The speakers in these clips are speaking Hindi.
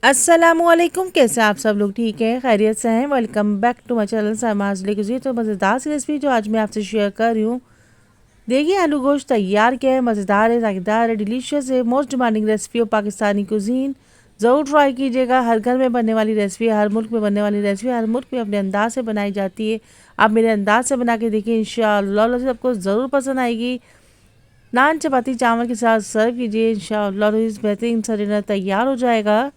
अस्सलामुअलैकुम। कैसे आप सब लोग? ठीक है, खैरियत से हैं? Welcome back to my channel समाज लेके जी। तो मज़ेदार सी रेसिपी जो आज मैं आपसे शेयर कर रही हूँ। देखिए, आलू गोश्त तैयार किया है, मज़ेदार है, जायकेदार है, डिलीशियस है, most demanding recipe of Pakistani cuisine. ज़रूर ट्राई कीजिएगा। हर घर में बनने वाली रेसिपी, हर मुल्क में बनने वाली रेसिपी, हर मुल्क में अपने अंदाज से बनाई जाती है। आप मेरे अंदाज से बना के देखिए, इंशाअल्लाह सबको ज़रूर पसंद आएगी। नान चपाती चावल के साथ सर्व कीजिए, इंशाअल्लाह इस बेहतरीन सा डिनर तैयार हो जाएगा।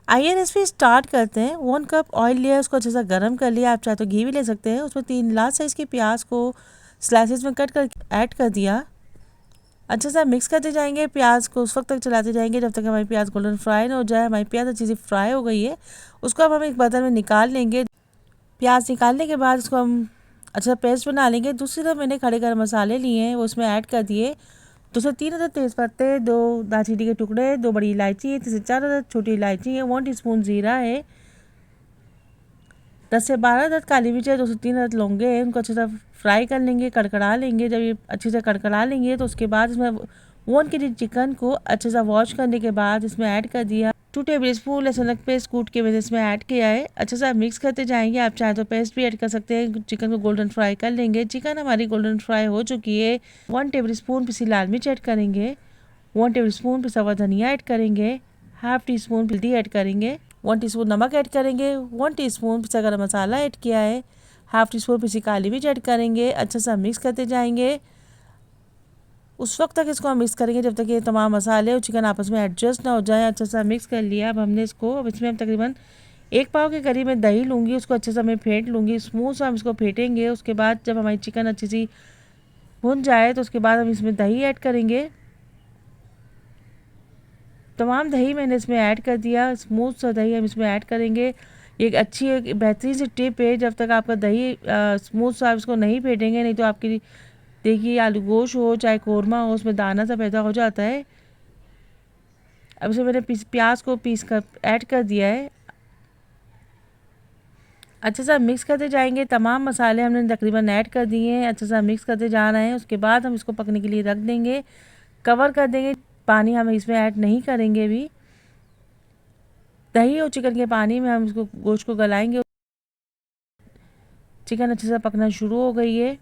आइए रेसिपी स्टार्ट करते हैं। 1 कप ऑयल लिया, उसको अच्छे से गर्म कर लिया। आप चाहे तो घी भी ले सकते हैं। उसमें 3 लार्ज साइज़ के प्याज को स्लाइसेस में कट कर ऐड कर दिया। अच्छे से मिक्स करते जाएंगे। प्याज को उस वक्त तक चलाते जाएंगे जब तक हमारी प्याज गोल्डन फ्राई ना हो जाए। हमारी प्याज अच्छी सी फ्राई हो गई है, उसको अब हम एक बर्तन में निकाल लेंगे। प्याज निकालने के बाद उसको हम अच्छा पेस्ट बना लेंगे। दूसरी तरफ मैंने खड़े गरम मसाले लिए हैं, वो उसमें ऐड कर दिए। 2 से 3 अदद तेज़पत्ते, 2 दालचीनी के टुकड़े, 2 बड़ी इलायची है, 3 से 4 अदद छोटी इलायची है, 1 टीस्पून ज़ीरा है, 10 से 12 अदद काली मिर्च है, 2 से 3 अदद लौंगे हैं। उनको अच्छे से फ्राई कर लेंगे, कड़कड़ा लेंगे। जब ये अच्छे से कड़कड़ा लेंगे तो उसके बाद इसमें 1 kg चिकन को अच्छे से वॉश करने के बाद इसमें ऐड कर दिया। 2 टेबल स्पून लहसुन पेस्ट कूट के मैंने इसमें ऐड किया है। अच्छे से मिक्स करते जाएंगे। आप चाहे तो पेस्ट भी ऐड कर सकते हैं। चिकन को गोल्डन फ्राई कर लेंगे। चिकन हमारी गोल्डन फ्राई हो चुकी है। 1 टेबल स्पून पिसी लाल मिर्च ऐड करेंगे, 1 टेबल स्पून पिसा हुआ धनिया ऐड करेंगे, हाफ टी स्पून हल्दी ऐड करेंगे, 1 टीस्पून नमक ऐड करेंगे, 1 टीस्पून पिसा गरम मसाला ऐड किया है, हाफ टी स्पून पिसी काली मिर्च ऐड करेंगे। अच्छा सा मिक्स करते जाएंगे। उस वक्त तक इसको हम मिक्स करेंगे जब तक ये तमाम मसाले और चिकन आपस में एडजस्ट ना हो जाए। अच्छा सा मिक्स कर लिया। अब हमने इसको, अब इसमें हम तकरीबन 1 पाव के करीब में दही लूँगी, उसको अच्छे से मैं फेंट लूँगी। स्मूथ सा हम इसको फेंटेंगे। उसके बाद जब हमारी चिकन अच्छी सी भुन जाए तो उसके बाद हम इसमें दही ऐड करेंगे। तमाम दही मैंने इसमें ऐड कर दिया। स्मूथ सा दही हम इसमें ऐड करेंगे। एक अच्छी एक बेहतरीन सी टिप है, जब तक आपका दही स्मूथ सा आप इसको नहीं फेंटेंगे नहीं तो आपकी देखिए आलू गोश्त हो चाहे कोरमा हो उसमें दाना सा पैदा हो जाता है। अब इसमें मैंने प्याज को पीस कर ऐड कर दिया है। अच्छे से मिक्स करते जाएंगे। तमाम मसाले हमने तकरीबन ऐड कर दिए हैं। अच्छे से मिक्स करते जाना है। उसके बाद हम इसको पकने के लिए रख देंगे, कवर कर देंगे। पानी हम इसमें ऐड नहीं करेंगे अभी। दही और चिकन के पानी में हम इसको गोश्त को गलाएंगे। चिकन अच्छे से पकना शुरू हो गई है।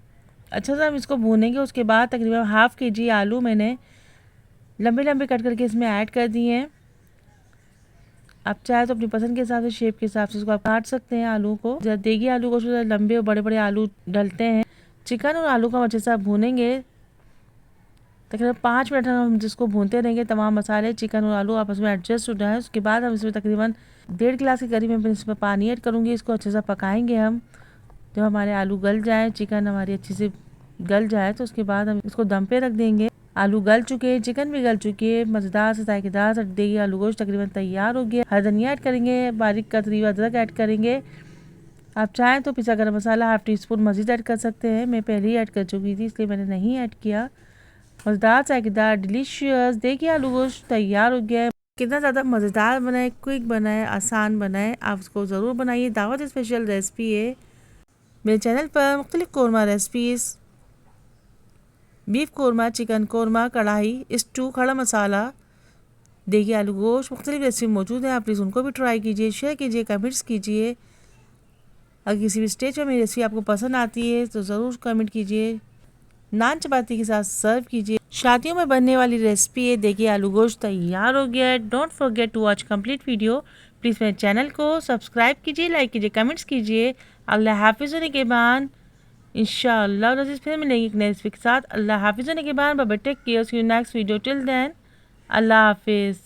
अच्छा से हम इसको भूनेंगे। उसके बाद तकरीबन हाफ़ kg आलू मैंने लंबे लंबे कट करके इसमें ऐड कर दिए हैं। आप चाहे तो अपनी पसंद के हिसाब से, शेप के हिसाब से इसको आप काट सकते हैं आलू को। जब देगी आलू को लंबे और बड़े बड़े आलू डलते हैं। चिकन और आलू को हम अच्छे से भूनेंगे। तकरीबन 5 मिनट हम जिसको भूनते रहेंगे। तमाम मसाले चिकन और आलू आपस में एडजस्ट हो जाए। उसके बाद हम इसमें तकरीबन 1.5 गिलास के करीब मैं इसमें पानी ऐड करूँगी। इसको अच्छे से पकाएंगे हम। जब हमारे आलू गल जाए, चिकन हमारी अच्छे से गल जाए तो उसके बाद हम इसको दम पे रख देंगे। आलू गल चुके हैं, चिकन भी गल चुकी है। मज़ेदार से जायकेदार सा देगी आलू गोश्त तकरीबन तैयार हो गया। हरा धनिया ऐड करेंगे, बारीक कतरी हुआ अदरक ऐड करेंगे। आप चाहें तो पिसा गरम मसाला हाफ टी स्पून मज़ीद ऐड कर सकते हैं। मैं पहले ही ऐड कर चुकी थी इसलिए मैंने नहीं ऐड किया। मज़ेदार जायकेदार डिलीशियस देखिए आलू गोश्त तैयार हो गया है। कितना ज़्यादा मज़ेदार बनाए, क्विक बनाए, आसान बनाए। आप उसको ज़रूर बनाइए। दावत स्पेशल रेसिपी है। मेरे चैनल पर मुख्तलिफ korma recipes, beef korma, chicken korma, कढ़ाई, स्टू, खड़ा मसाला, देखिए आलू गोश्त, मुख्तलिफ रेसिपी मौजूद है। आप प्लीज़ उनको भी ट्राई कीजिए, शेयर कीजिए, कमेंट्स कीजिए। अगर किसी भी स्टेज पर मेरी रेसिपी आपको पसंद आती है तो ज़रूर कमेंट कीजिए। नान चपाती के साथ सर्व कीजिए। शादियों में बनने वाली रेसिपी है। देखिए आलू गोश्त तैयार हो गया है। Don't forget to watch complete video. Please मेरे चैनल को सब्सक्राइब कीजिए, लाइक कीजिए, कमेंट्स कीजिए। अल्लाह हाफिज़ होने के बाद इंशाअल्लाह फिर मिलेंगे एक नए रेसिपी के साथ। अल्लाह हाफिज़ होने के बाद bye bye, take care, see you next video. Till then अल्लाह हाफिज़।